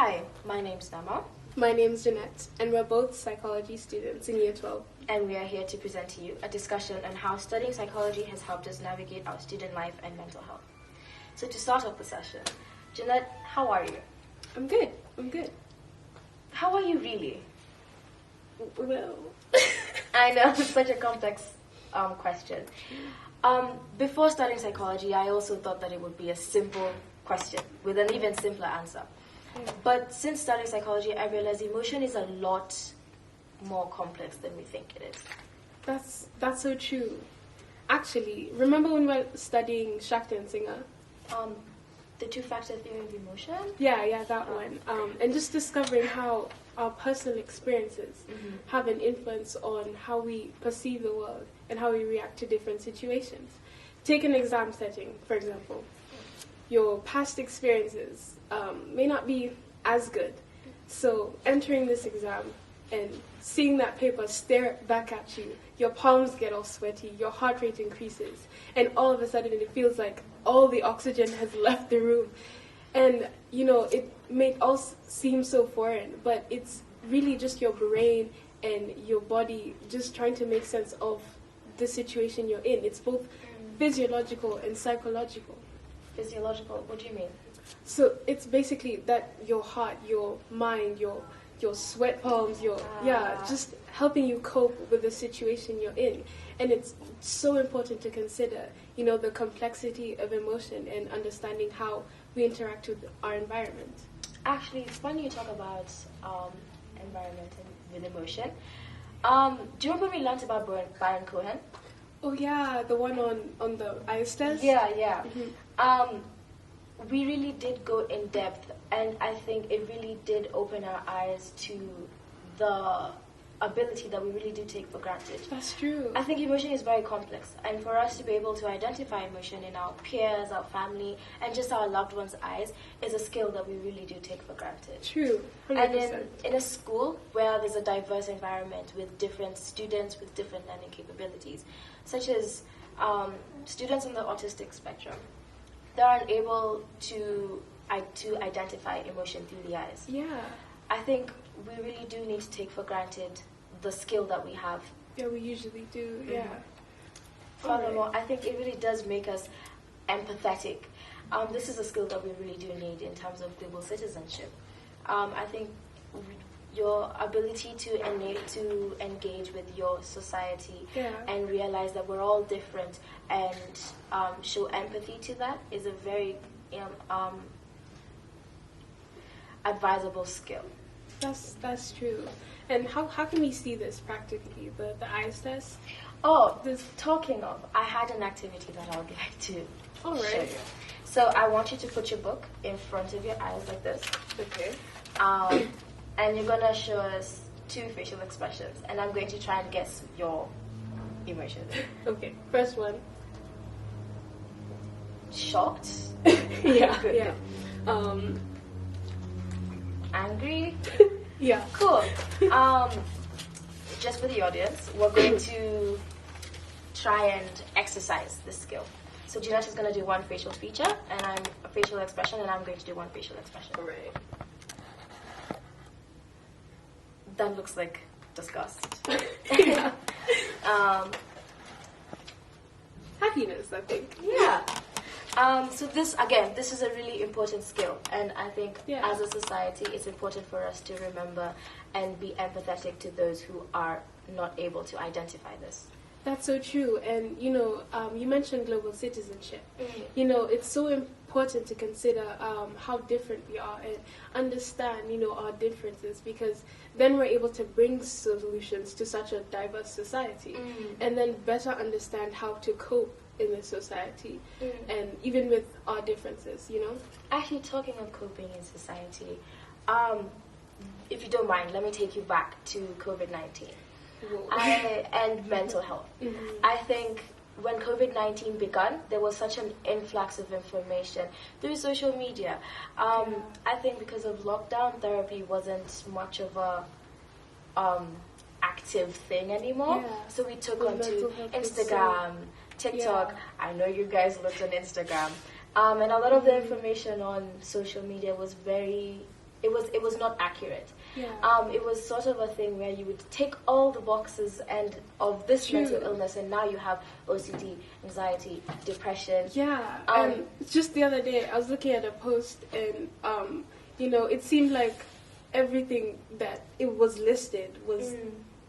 Hi, my name's Nama, My name's Jeanette, and we're both psychology students in Year 12. and we are here to present to you a discussion on how studying psychology has helped us navigate our student life and mental health. So to start off the session, Jeanette, how are you? I'm good. How are you really? Well, I know, it's such a complex question. Before studying psychology, I also thought that it would be a simple question with an even simpler answer. But since studying psychology, I realized emotion is a lot more complex than we think it is. that's so true. Actually, remember when we were studying Shakti and Singer? The two-factor theory of emotion? Yeah, that one. And just discovering how our personal experiences have an influence on how we perceive the world and how we react to different situations. Take an exam setting, for example. Your past experiences may not be as good. So entering this exam and seeing that paper stare back at you, your palms get all sweaty, your heart rate increases, and all of a sudden it feels like all the oxygen has left the room. And, it may all seem so foreign, but it's really just your brain and your body just trying to make sense of the situation you're in. It's both physiological and psychological. Physiological, what do you mean? So it's basically that your heart, your mind, your sweat palms, just helping you cope with the situation you're in. And it's so important to consider, the complexity of emotion and understanding how we interact with our environment. Actually, it's funny you talk about environment and with emotion. Do you remember when we learned about Byron Cohen? Oh yeah, the one on the IELTS test? Yeah. We really did go in depth, and I think it really did open our eyes to the ability that we really do take for granted. That's true. I think emotion is very complex, and for us to be able to identify emotion in our peers, our family, and just our loved ones' eyes is a skill that we really do take for granted. True, 100%. And in a school where there's a diverse environment with different students with different learning capabilities, such as students on the autistic spectrum, they aren't able to identify emotion through the eyes. Yeah. I think we really do need to take for granted the skill that we have. Yeah, we usually do, yeah. Furthermore, I think it really does make us empathetic. This is a skill that we really do need in terms of global citizenship. I think your ability to engage with your society and realize that we're all different and show empathy to that is a very advisable skill. That's true. And how can we see this practically, the IELTS test? Oh, talking of, I had an activity that I would like to show you. So I want you to put your book in front of your eyes like this. Okay. And you're going to show us two facial expressions, and I'm going to try and guess your emotions. Okay, first one. Shocked? Yeah. Angry? Yeah. Cool. Just for the audience, we're going to try and exercise this skill. So Jeanette is going to do one facial feature, and I'm a facial expression, and I'm going to do one facial expression. All right. That looks like disgust. Yeah. Happiness, I think. Yeah. So this is a really important skill, and I think as a society, it's important for us to remember and be empathetic to those who are not able to identify this. That's so true. And, you mentioned global citizenship. It's so important to consider how different we are and understand, our differences, because then we're able to bring solutions to such a diverse society and then better understand how to cope in this society and even with our differences, Actually, talking of coping in society, if you don't mind, let me take you back to COVID-19 and mental health. I think when COVID-19 began, there was such an influx of information through social media. I think because of lockdown, therapy wasn't much of a active thing anymore. So we took onto Instagram, TikTok. I know you guys looked on Instagram. And a lot of the information on social media was very it was not accurate. Yeah. It was sort of a thing where you would take all the boxes and of this True. mental illness, and now you have OCD, anxiety, depression. Yeah. And just the other day, I was looking at a post, and it seemed like everything that it was listed was.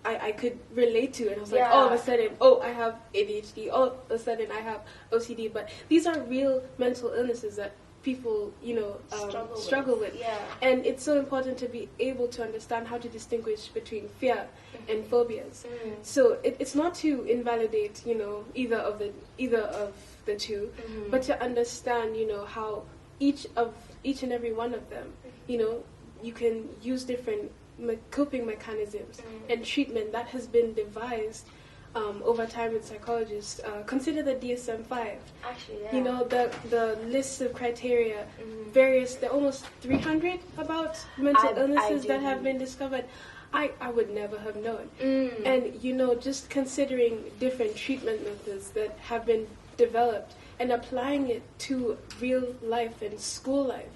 I could relate to, and I was like, all of a sudden, I have ADHD, all of a sudden I have OCD, but these are real mental illnesses that people, struggle with. Yeah. And it's so important to be able to understand how to distinguish between fear and phobias. So it's not to invalidate, either of the two, but to understand, how each and every one of them, you can use different coping mechanisms and treatment that has been devised over time with psychologists. Consider the DSM-5. Actually, yeah. The list of criteria, there are almost 300 about mental illnesses that have been discovered. I would never have known. And, just considering different treatment methods that have been developed and applying it to real life and school life,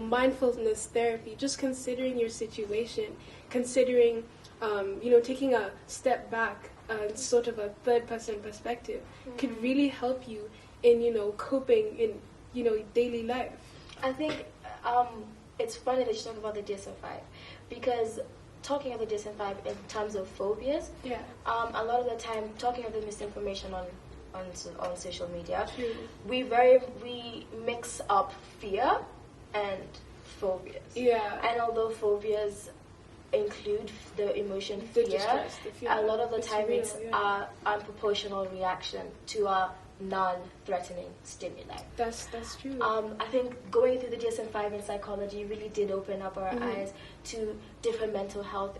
mindfulness therapy, just considering your situation, considering, taking a step back, sort of a third-person perspective, could really help you in, coping in, daily life. I think it's funny that you talk about the DSM-5, because talking of the DSM-5 in terms of phobias, a lot of the time, talking of the misinformation on social media, we mix up fear and phobias. Yeah. And although phobias include the emotion fear, a lot of the time it's an unproportional reaction to a non-threatening stimuli. That's true. I think going through the DSM-5 in psychology really did open up our eyes to different mental health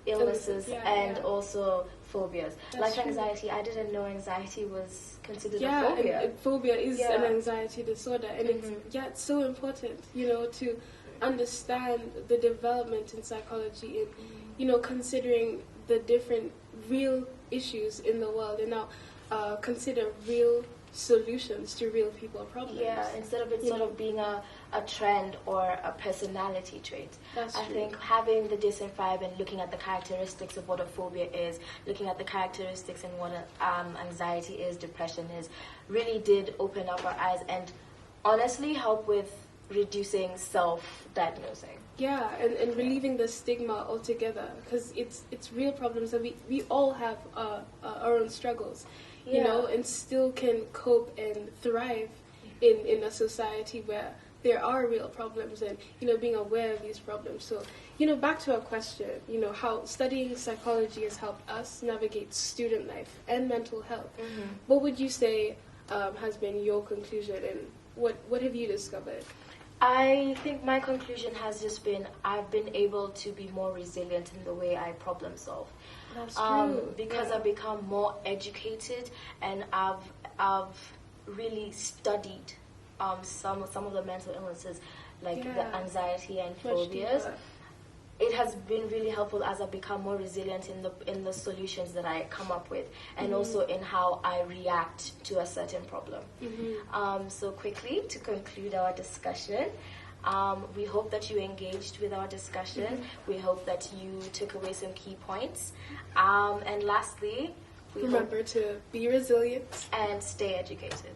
illnesses and also phobias. Like anxiety, I didn't know anxiety was considered a phobia. And phobia is an anxiety disorder, and it's so important, to understand the development in psychology and, considering the different real issues in the world, and now consider real solutions to real people problems. Yeah, instead of it sort of being a trend or a personality trait. I think having the DSM-5 and looking at the characteristics of what a phobia is, looking at the characteristics and what anxiety is, depression is, really did open up our eyes and honestly help with reducing self-diagnosing. Yeah, and relieving the stigma altogether, because it's real problems that we all have our own struggles, and still can cope and thrive in a society where there are real problems, and being aware of these problems. So back to our question, how studying psychology has helped us navigate student life and mental health. What would you say has been your conclusion, and what have you discovered? I think my conclusion has just been I've been able to be more resilient in the way I problem solve. That's true. Because I've become more educated, and I've really studied some of the mental illnesses, like the anxiety and phobias. It has been really helpful as I've become more resilient in the solutions that I come up with, and also in how I react to a certain problem. So quickly, to conclude our discussion, we hope that you engaged with our discussion. We hope that you took away some key points. And lastly, remember to be resilient and stay educated.